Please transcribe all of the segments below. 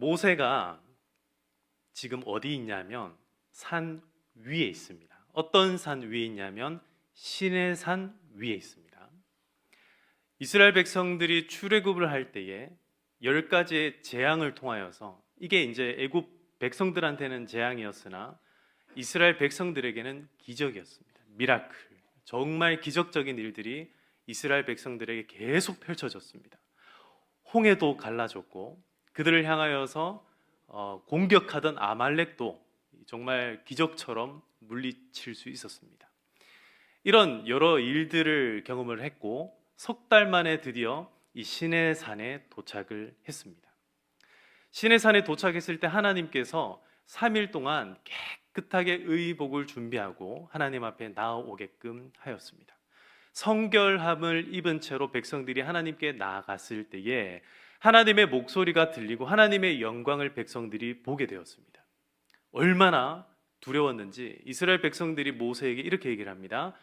모세가 지금 어디 있냐면 산 위에 있습니다. 어떤 산 위에 있냐면 시내산 위에 있습니다. 이스라엘 백성들이 출애굽을 할 때에 10가지의 재앙을 통하여서 이게 이제 애굽 백성들한테는 재앙이었으나 이스라엘 백성들에게는 기적이었습니다. 미라클, 정말 기적적인 일들이 이스라엘 백성들에게 계속 펼쳐졌습니다. 홍해도 갈라졌고 그들을 향하여서 공격하던 아말렉도 정말 기적처럼 물리칠 수 있었습니다. 이런 여러 일들을 경험을 했고 석 달 만에 드디어 이 시내산에 도착을 했습니다. 시내산에 도착했을 때 하나님께서 3일 동안 깨끗하게 의복을 준비하고 하나님 앞에 나아오게끔 하였습니다. 성결함을 입은 채로 백성들이 하나님께 나아갔을 때에 하나님의 목소리가 들리고 하나님의 영광을 백성들이 보게 되었습니다. 얼마나 두려웠는지 이스라엘 백성들이 모세에게 이렇게 얘기를 합니다.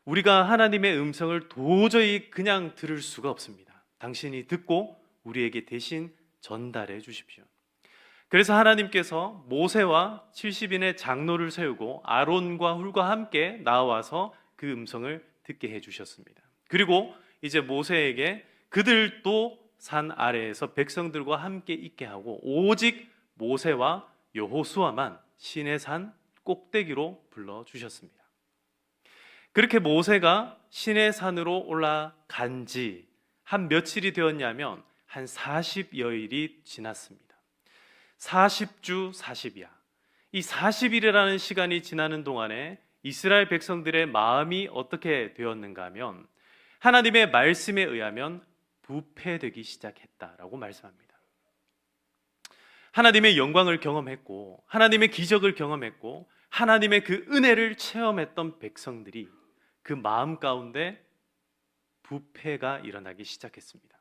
우리가 하나님의 음성을 도저히 그냥 들을 수가 없습니다. 당신이 듣고 우리에게 대신 전달해 주십시오. 그래서 하나님께서 모세와 70인의 장로를 세우고 아론과 훌과 함께 나와서 그 음성을 듣게 해주셨습니다. 그리고 이제 모세에게 그들도 산 아래에서 백성들과 함께 있게 하고 오직 모세와 여호수아만 시내산 꼭대기로 불러주셨습니다. 그렇게 모세가 시내산으로 올라간 지 한 며칠이 되었냐면 한 40여일이 지났습니다. 40주 40야. 이 40일이라는 시간이 지나는 동안에 이스라엘 백성들의 마음이 어떻게 되었는가 하면 하나님의 말씀에 의하면 부패되기 시작했다라고 말씀합니다. 하나님의 영광을 경험했고 하나님의 기적을 경험했고 하나님의 그 은혜를 체험했던 백성들이 그 마음 가운데 부패가 일어나기 시작했습니다.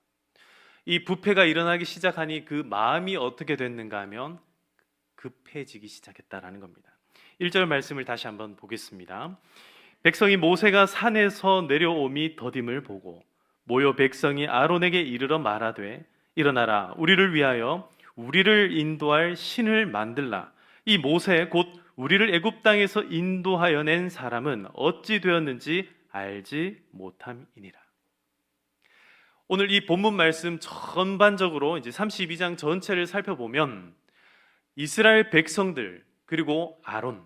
이 부패가 일어나기 시작하니 그 마음이 어떻게 됐는가 하면 급해지기 시작했다라는 겁니다. 1절 말씀을 다시 한번 보겠습니다. 백성이 모세가 산에서 내려옴이 더딤을 보고 모여 백성이 아론에게 이르러 말하되 일어나라 우리를 위하여 우리를 인도할 신을 만들라. 이 모세 곧 우리를 애굽 땅에서 인도하여 낸 사람은 어찌 되었는지 알지 못함이니라. 오늘 이 본문 말씀 전반적으로 이제 32장 전체를 살펴보면 이스라엘 백성들 그리고 아론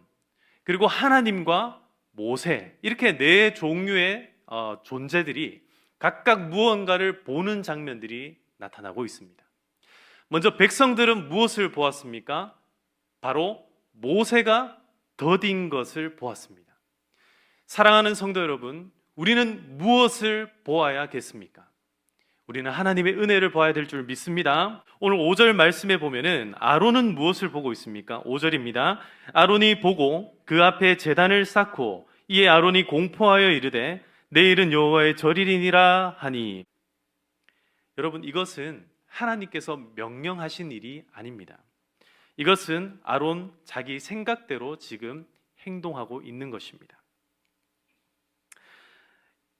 그리고 하나님과 모세 이렇게 네 종류의 존재들이 각각 무언가를 보는 장면들이 나타나고 있습니다. 먼저 백성들은 무엇을 보았습니까? 바로 모세가 더딘 것을 보았습니다. 사랑하는 성도 여러분, 우리는 무엇을 보아야겠습니까? 우리는 하나님의 은혜를 봐야 될 줄 믿습니다. 오늘 5절 말씀에 보면은 아론은 무엇을 보고 있습니까? 5절입니다. 아론이 보고 그 앞에 제단을 쌓고 이에 아론이 공포하여 이르되 내일은 여호와의 절일이니라 하니. 여러분, 이것은 하나님께서 명령하신 일이 아닙니다. 이것은 아론 자기 생각대로 지금 행동하고 있는 것입니다.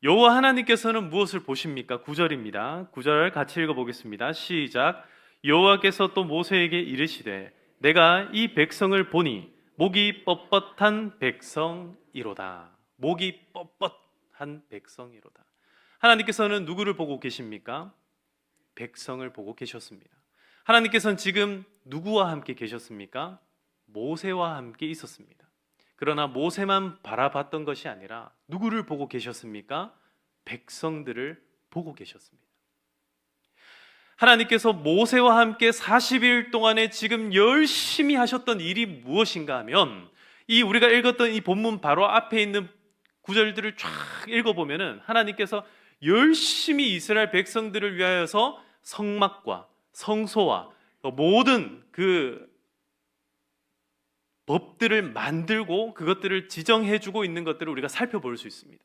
여호와 하나님께서는 무엇을 보십니까? 9절입니다. 9절 같이 읽어보겠습니다. 시작. 여호와께서 또 모세에게 이르시되 내가 이 백성을 보니 목이 뻣뻣한 백성이로다. 목이 뻣뻣한 백성이로다. 하나님께서는 누구를 보고 계십니까? 백성을 보고 계셨습니다. 하나님께서는 지금 누구와 함께 계셨습니까? 모세와 함께 있었습니다. 그러나 모세만 바라봤던 것이 아니라 누구를 보고 계셨습니까? 백성들을 보고 계셨습니다. 하나님께서 모세와 함께 40일 동안에 지금 열심히 하셨던 일이 무엇인가 하면 이 우리가 읽었던 이 본문 바로 앞에 있는 구절들을 쫙 읽어보면은 하나님께서 열심히 이스라엘 백성들을 위하여서 성막과 성소와 모든 그 법들을 만들고 그것들을 지정해주고 있는 것들을 우리가 살펴볼 수 있습니다.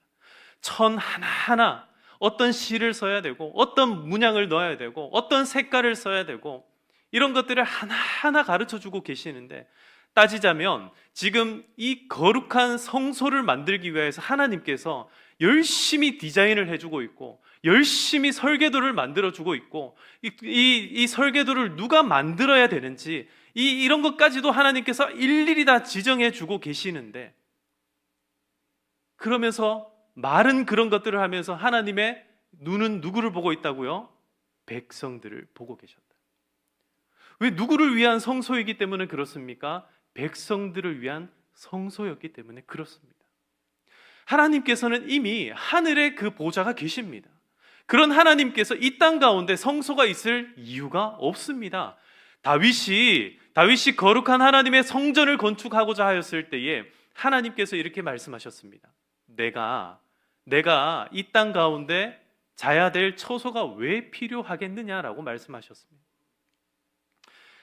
천 하나하나 어떤 시를 써야 되고 어떤 문양을 넣어야 되고 어떤 색깔을 써야 되고 이런 것들을 하나하나 가르쳐주고 계시는데 따지자면 지금 이 거룩한 성소를 만들기 위해서 하나님께서 열심히 디자인을 해주고 있고 열심히 설계도를 만들어주고 있고 이 설계도를 누가 만들어야 되는지 이런 것까지도 하나님께서 일일이 다 지정해주고 계시는데, 그러면서 말은 그런 것들을 하면서 하나님의 눈은 누구를 보고 있다고요? 백성들을 보고 계셨다. 왜? 누구를 위한 성소이기 때문에 그렇습니까? 백성들을 위한 성소였기 때문에 그렇습니다. 하나님께서는 이미 하늘에 그 보좌가 계십니다. 그런 하나님께서 이 땅 가운데 성소가 있을 이유가 없습니다. 다윗이 거룩한 하나님의 성전을 건축하고자 하였을 때에 하나님께서 이렇게 말씀하셨습니다. 내가 이 땅 가운데 자야 될 처소가 왜 필요하겠느냐라고 말씀하셨습니다.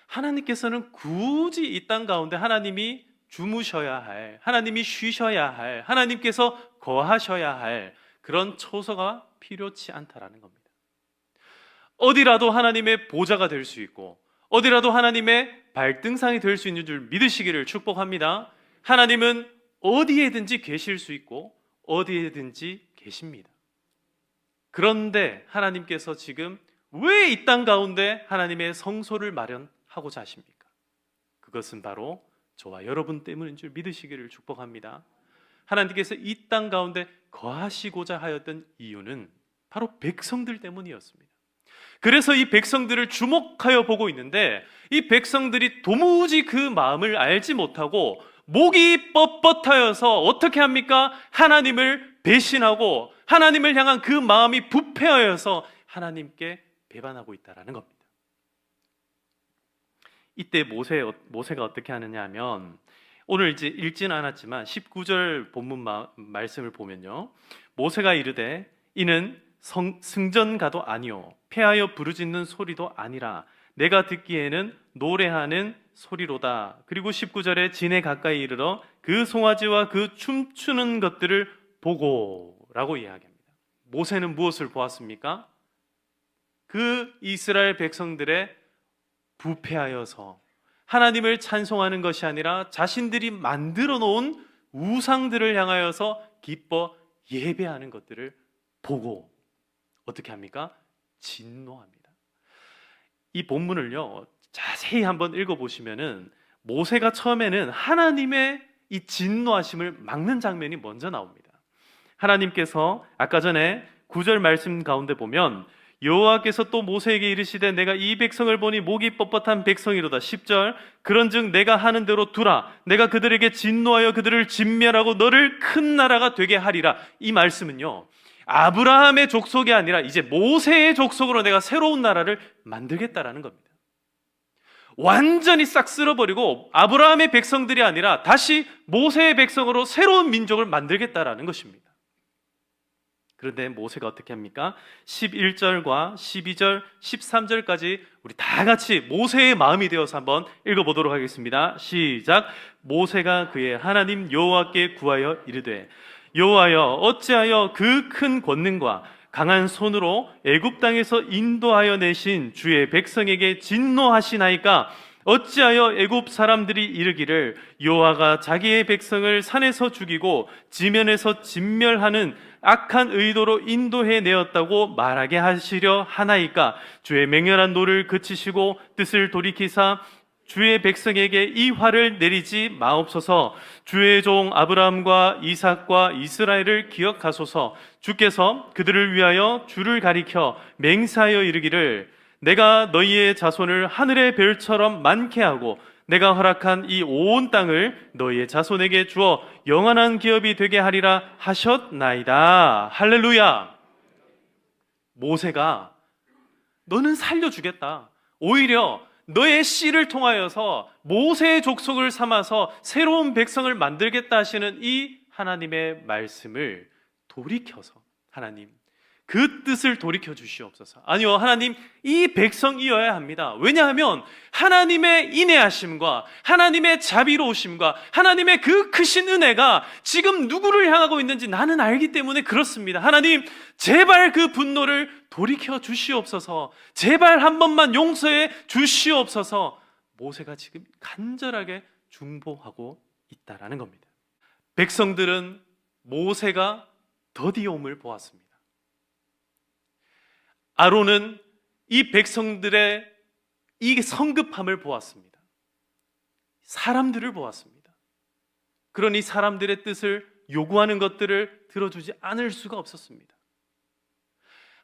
하나님께서는 굳이 이 땅 가운데 하나님이 주무셔야 할, 하나님이 쉬셔야 할, 하나님께서 거하셔야 할 그런 처소가 필요치 않다라는 겁니다. 어디라도 하나님의 보좌가 될 수 있고 어디라도 하나님의 발등상이 될 수 있는 줄 믿으시기를 축복합니다. 하나님은 어디에든지 계실 수 있고 어디에든지 계십니다. 그런데 하나님께서 지금 왜 이 땅 가운데 하나님의 성소를 마련하고자 하십니까? 그것은 바로 저와 여러분 때문인 줄 믿으시기를 축복합니다. 하나님께서 이 땅 가운데 거하시고자 하였던 이유는 바로 백성들 때문이었습니다. 그래서 이 백성들을 주목하여 보고 있는데, 이 백성들이 도무지 그 마음을 알지 못하고 목이 뻣뻣하여서 어떻게 합니까? 하나님을 배신하고 하나님을 향한 그 마음이 부패하여서 하나님께 배반하고 있다는 겁니다. 이때 모세가 어떻게 하느냐 하면, 오늘 이제 읽지는 않았지만 19절 본문 말씀을 보면요, 모세가 이르되 이는 승전가도 아니요 패하여 부르짖는 소리도 아니라 내가 듣기에는 노래하는 소리로다. 그리고 19절에 진에 가까이 이르러 그 송아지와 그 춤추는 것들을 보고 라고 이야기합니다. 모세는 무엇을 보았습니까? 그 이스라엘 백성들의 부패하여서 하나님을 찬송하는 것이 아니라 자신들이 만들어 놓은 우상들을 향하여서 기뻐 예배하는 것들을 보고 어떻게 합니까? 진노합니다. 이 본문을요 자세히 한번 읽어보시면은 모세가 처음에는 하나님의 이 진노하심을 막는 장면이 먼저 나옵니다. 하나님께서 아까 전에 9절 말씀 가운데 보면 여호와께서 또 모세에게 이르시되 내가 이 백성을 보니 목이 뻣뻣한 백성이로다. 10절 그런즉 내가 하는 대로 두라. 내가 그들에게 진노하여 그들을 진멸하고 너를 큰 나라가 되게 하리라. 이 말씀은요 아브라함의 족속이 아니라 이제 모세의 족속으로 내가 새로운 나라를 만들겠다라는 겁니다. 완전히 싹 쓸어버리고 아브라함의 백성들이 아니라 다시 모세의 백성으로 새로운 민족을 만들겠다라는 것입니다. 그런데 모세가 어떻게 합니까? 11절과 12절, 13절까지 우리 다 같이 모세의 마음이 되어서 한번 읽어보도록 하겠습니다. 시작. 모세가 그의 하나님 여호와께 구하여 이르되 여호와여 어찌하여 그 큰 권능과 강한 손으로 애굽 땅에서 인도하여 내신 주의 백성에게 진노하시나이까? 어찌하여 애굽 사람들이 이르기를 여호와가 자기의 백성을 산에서 죽이고 지면에서 진멸하는 악한 의도로 인도해 내었다고 말하게 하시려 하나이까? 주의 맹렬한 노를 그치시고 뜻을 돌이키사 주의 백성에게 이 화를 내리지 마옵소서. 주의 종 아브라함과 이삭과 이스라엘을 기억하소서. 주께서 그들을 위하여 주를 가리켜 맹세하여 이르기를 내가 너희의 자손을 하늘의 별처럼 많게 하고 내가 허락한 이 온 땅을 너희의 자손에게 주어 영원한 기업이 되게 하리라 하셨나이다. 할렐루야. 모세가 너는 살려주겠다. 오히려 너의 씨를 통하여서 모세의 족속을 삼아서 새로운 백성을 만들겠다 하시는 이 하나님의 말씀을 돌이켜서 하나님 그 뜻을 돌이켜 주시옵소서. 아니요, 하나님 이 백성이어야 합니다. 왜냐하면 하나님의 인애하심과 하나님의 자비로우심과 하나님의 그 크신 은혜가 지금 누구를 향하고 있는지 나는 알기 때문에 그렇습니다. 하나님 제발 그 분노를 돌이켜 주시옵소서. 제발 한 번만 용서해 주시옵소서. 모세가 지금 간절하게 중보하고 있다라는 겁니다. 백성들은 모세가 더디움을 보았습니다. 아론은 이 백성들의 이 성급함을 보았습니다. 사람들을 보았습니다. 그러니 사람들의 뜻을 요구하는 것들을 들어주지 않을 수가 없었습니다.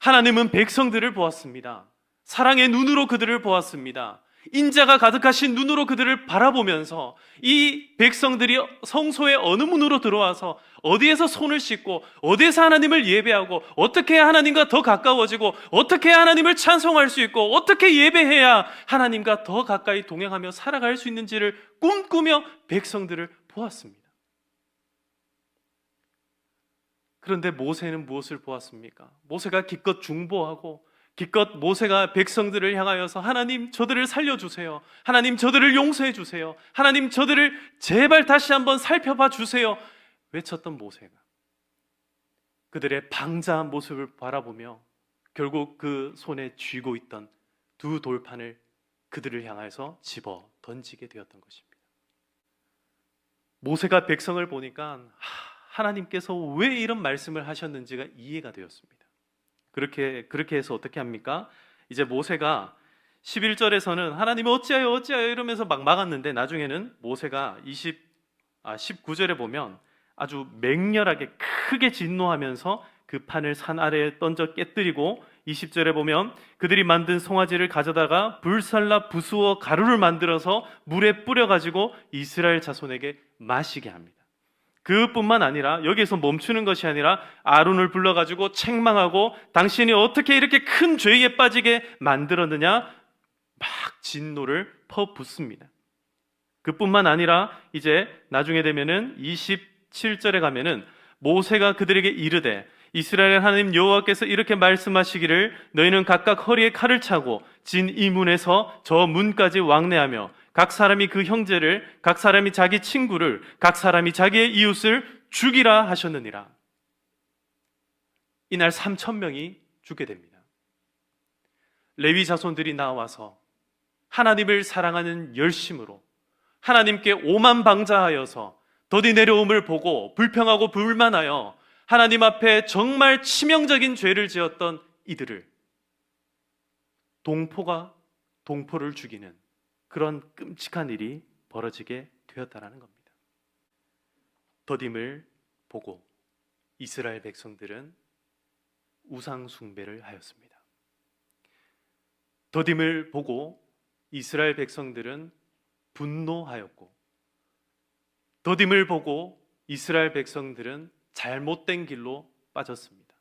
하나님은 백성들을 보았습니다. 사랑의 눈으로 그들을 보았습니다. 인자가 가득하신 눈으로 그들을 바라보면서 이 백성들이 성소의 어느 문으로 들어와서 어디에서 손을 씻고 어디에서 하나님을 예배하고 어떻게 해야 하나님과 더 가까워지고 어떻게 해야 하나님을 찬송할 수 있고 어떻게 예배해야 하나님과 더 가까이 동행하며 살아갈 수 있는지를 꿈꾸며 백성들을 보았습니다. 그런데 모세는 무엇을 보았습니까? 모세가 기껏 중보하고 기껏 모세가 백성들을 향하여서 하나님 저들을 살려주세요, 하나님 저들을 용서해 주세요, 하나님 저들을 제발 다시 한번 살펴봐 주세요 외쳤던 모세가 그들의 방자한 모습을 바라보며 결국 그 손에 쥐고 있던 두 돌판을 그들을 향해서 집어 던지게 되었던 것입니다. 모세가 백성을 보니까 하나님께서 왜 이런 말씀을 하셨는지가 이해가 되었습니다. 그렇게 해서 어떻게 합니까? 이제 모세가 11절에서는 하나님 어찌하여 이러면서 막 막았는데 나중에는 모세가 19절에 보면 아주 맹렬하게 크게 진노하면서 그 판을 산 아래에 던져 깨뜨리고 20절에 보면 그들이 만든 송아지를 가져다가 불살라 부수어 가루를 만들어서 물에 뿌려가지고 이스라엘 자손에게 마시게 합니다. 그뿐만 아니라 여기에서 멈추는 것이 아니라 아론을 불러가지고 책망하고 당신이 어떻게 이렇게 큰 죄에 빠지게 만들었느냐 막 진노를 퍼붓습니다. 그뿐만 아니라 이제 나중에 되면은 27절에 가면은 모세가 그들에게 이르되 이스라엘 하나님 여호와께서 이렇게 말씀하시기를 너희는 각각 허리에 칼을 차고 진 이 문에서 저 문까지 왕래하며 각 사람이 그 형제를, 각 사람이 자기 친구를, 각 사람이 자기의 이웃을 죽이라 하셨느니라. 이날 3,000명이 죽게 됩니다. 레위 자손들이 나와서 하나님을 사랑하는 열심으로 하나님께 오만방자하여서 더디 내려옴을 보고 불평하고 불만하여 하나님 앞에 정말 치명적인 죄를 지었던 이들을 동포를 죽이는 그런 끔찍한 일이 벌어지게 되었다라는 겁니다. 더딤을 보고 이스라엘 백성들은 우상 숭배를 하였습니다. 더딤을 보고 이스라엘 백성들은 분노하였고 더딤을 보고 이스라엘 백성들은 잘못된 길로 빠졌습니다.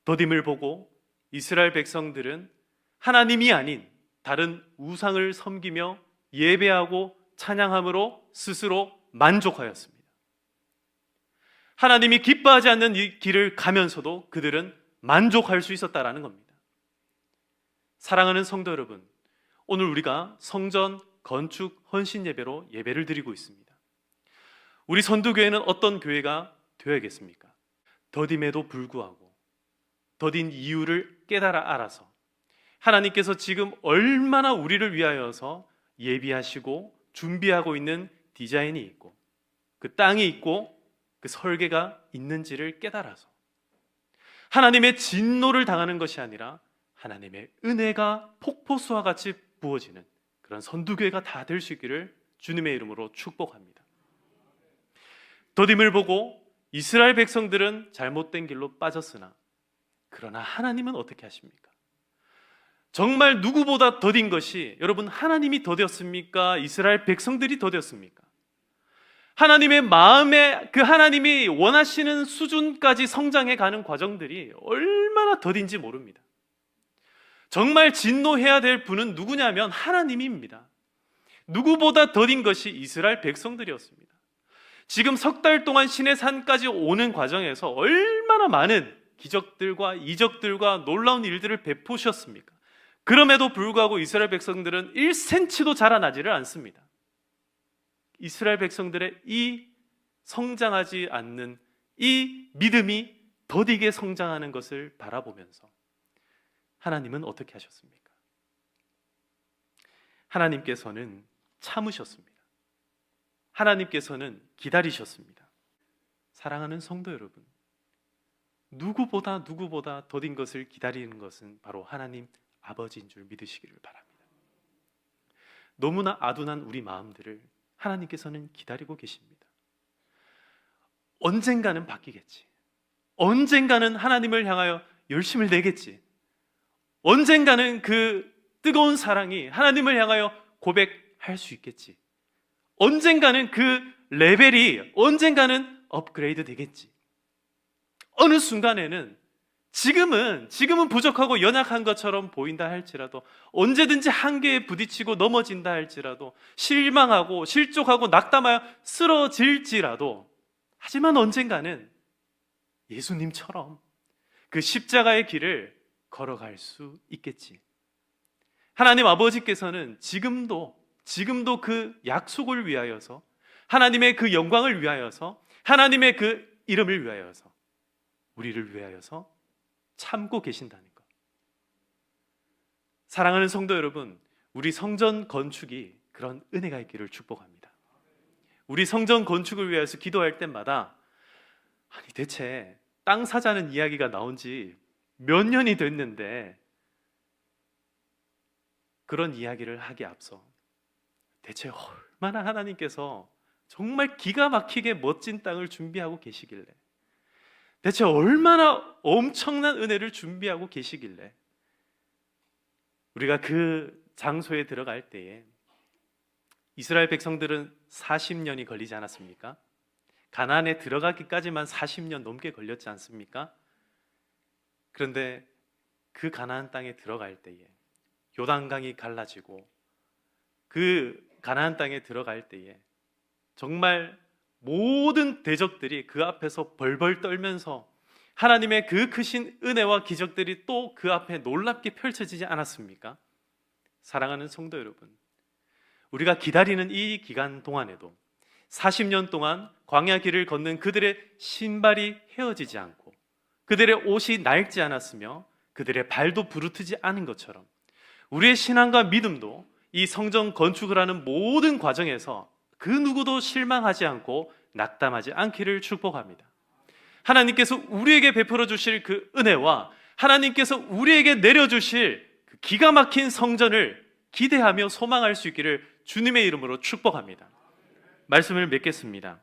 더딤을 보고 이스라엘 백성들은 하나님이 아닌 다른 우상을 섬기며 예배하고 찬양함으로 스스로 만족하였습니다. 하나님이 기뻐하지 않는 이 길을 가면서도 그들은 만족할 수 있었다라는 겁니다. 사랑하는 성도 여러분, 오늘 우리가 성전 건축 헌신 예배로 예배를 드리고 있습니다. 우리 선두교회는 어떤 교회가 되어야겠습니까? 더딤에도 불구하고 더딘 이유를 깨달아 알아서 하나님께서 지금 얼마나 우리를 위하여서 예비하시고 준비하고 있는 디자인이 있고 그 땅이 있고 그 설계가 있는지를 깨달아서 하나님의 진노를 당하는 것이 아니라 하나님의 은혜가 폭포수와 같이 부어지는 그런 선두교회가 다 될 수 있기를 주님의 이름으로 축복합니다. 더딤을 보고 이스라엘 백성들은 잘못된 길로 빠졌으나 그러나 하나님은 어떻게 하십니까? 정말 누구보다 더딘 것이 여러분 하나님이 더뎠습니까? 이스라엘 백성들이 더뎠습니까? 하나님의 마음에 그 하나님이 원하시는 수준까지 성장해 가는 과정들이 얼마나 더딘지 모릅니다. 정말 진노해야 될 분은 누구냐면 하나님입니다. 누구보다 더딘 것이 이스라엘 백성들이었습니다. 지금 석 달 동안 신의 산까지 오는 과정에서 얼마나 많은 기적들과 이적들과 놀라운 일들을 베푸셨습니까? 그럼에도 불구하고 이스라엘 백성들은 1cm도 자라나지를 않습니다. 이스라엘 백성들의 이 성장하지 않는 이 믿음이 더디게 성장하는 것을 바라보면서 하나님은 어떻게 하셨습니까? 하나님께서는 참으셨습니다. 하나님께서는 기다리셨습니다. 사랑하는 성도 여러분, 누구보다 더딘 것을 기다리는 것은 바로 하나님 아버지인 줄 믿으시기를 바랍니다. 너무나 아둔한 우리 마음들을 하나님께서는 기다리고 계십니다. 언젠가는 바뀌겠지. 언젠가는 하나님을 향하여 열심을 내겠지. 언젠가는 그 뜨거운 사랑이 하나님을 향하여 고백할 수 있겠지. 언젠가는 그 레벨이 언젠가는 업그레이드 되겠지. 어느 순간에는 지금은 부족하고 연약한 것처럼 보인다 할지라도, 언제든지 한계에 부딪히고 넘어진다 할지라도, 실망하고 실족하고 낙담하여 쓰러질지라도, 하지만 언젠가는 예수님처럼 그 십자가의 길을 걸어갈 수 있겠지. 하나님 아버지께서는 지금도 그 약속을 위하여서, 하나님의 그 영광을 위하여서, 하나님의 그 이름을 위하여서, 우리를 위하여서 참고 계신다는 것. 사랑하는 성도 여러분, 우리 성전 건축이 그런 은혜가 있기를 축복합니다. 우리 성전 건축을 위해서 기도할 때마다, 아니 대체 땅 사자는 이야기가 나온 지 몇 년이 됐는데 그런 이야기를 하기에 앞서 대체 얼마나 하나님께서 정말 기가 막히게 멋진 땅을 준비하고 계시길래, 대체 얼마나 엄청난 은혜를 준비하고 계시길래 우리가 그 장소에 들어갈 때에, 이스라엘 백성들은 40년이 걸리지 않았습니까? 가나안에 들어가기까지만 40년 넘게 걸렸지 않습니까? 그런데 그 가나안 땅에 들어갈 때에 요단강이 갈라지고 그 가나안 땅에 들어갈 때에 정말 모든 대적들이 그 앞에서 벌벌 떨면서 하나님의 그 크신 은혜와 기적들이 또 그 앞에 놀랍게 펼쳐지지 않았습니까? 사랑하는 성도 여러분, 우리가 기다리는 이 기간 동안에도 40년 동안 광야 길을 걷는 그들의 신발이 헤어지지 않고 그들의 옷이 낡지 않았으며 그들의 발도 부르트지 않은 것처럼, 우리의 신앙과 믿음도 이 성전 건축을 하는 모든 과정에서 그 누구도 실망하지 않고 낙담하지 않기를 축복합니다. 하나님께서 우리에게 베풀어 주실 그 은혜와 하나님께서 우리에게 내려주실 그 기가 막힌 성전을 기대하며 소망할 수 있기를 주님의 이름으로 축복합니다. 말씀을 맺겠습니다.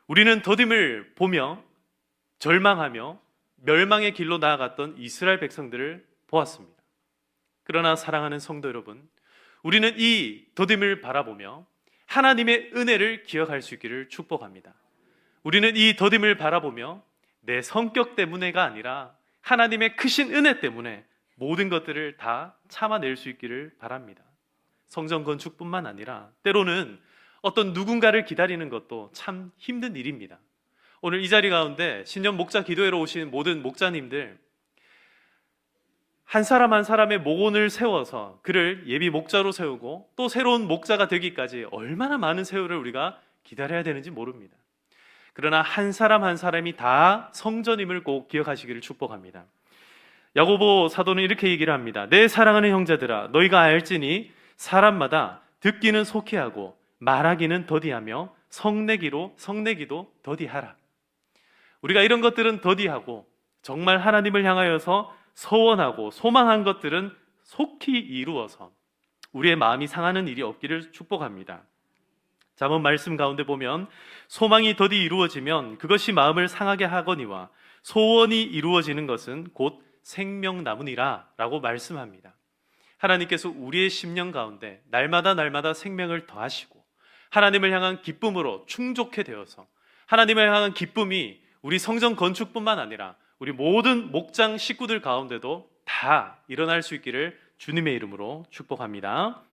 우리는 더딤을 보며 절망하며 멸망의 길로 나아갔던 이스라엘 백성들을 보았습니다. 그러나 사랑하는 성도 여러분, 우리는 이 더딤을 바라보며 하나님의 은혜를 기억할 수 있기를 축복합니다. 우리는 이 더딤을 바라보며 내 성격 때문에가 아니라 하나님의 크신 은혜 때문에 모든 것들을 다 참아낼 수 있기를 바랍니다. 성전 건축뿐만 아니라 때로는 어떤 누군가를 기다리는 것도 참 힘든 일입니다. 오늘 이 자리 가운데 신년 목자 기도회로 오신 모든 목자님들, 한 사람 한 사람의 목원을 세워서 그를 예비 목자로 세우고 또 새로운 목자가 되기까지 얼마나 많은 세월을 우리가 기다려야 되는지 모릅니다. 그러나 한 사람 한 사람이 다 성전임을 꼭 기억하시기를 축복합니다. 야고보 사도는 이렇게 얘기를 합니다. 내 사랑하는 형제들아, 너희가 알지니 사람마다 듣기는 속히 하고 말하기는 더디하며 성내기도 더디하라. 우리가 이런 것들은 더디하고 정말 하나님을 향하여서 서원하고 소망한 것들은 속히 이루어서 우리의 마음이 상하는 일이 없기를 축복합니다. 잠언 말씀 가운데 보면 소망이 더디 이루어지면 그것이 마음을 상하게 하거니와 소원이 이루어지는 것은 곧 생명나무니라 라고 말씀합니다. 하나님께서 우리의 심령 가운데 날마다 생명을 더하시고 하나님을 향한 기쁨으로 충족해 되어서 하나님을 향한 기쁨이 우리 성전 건축뿐만 아니라 우리 모든 목장 식구들 가운데도 다 일어날 수 있기를 주님의 이름으로 축복합니다.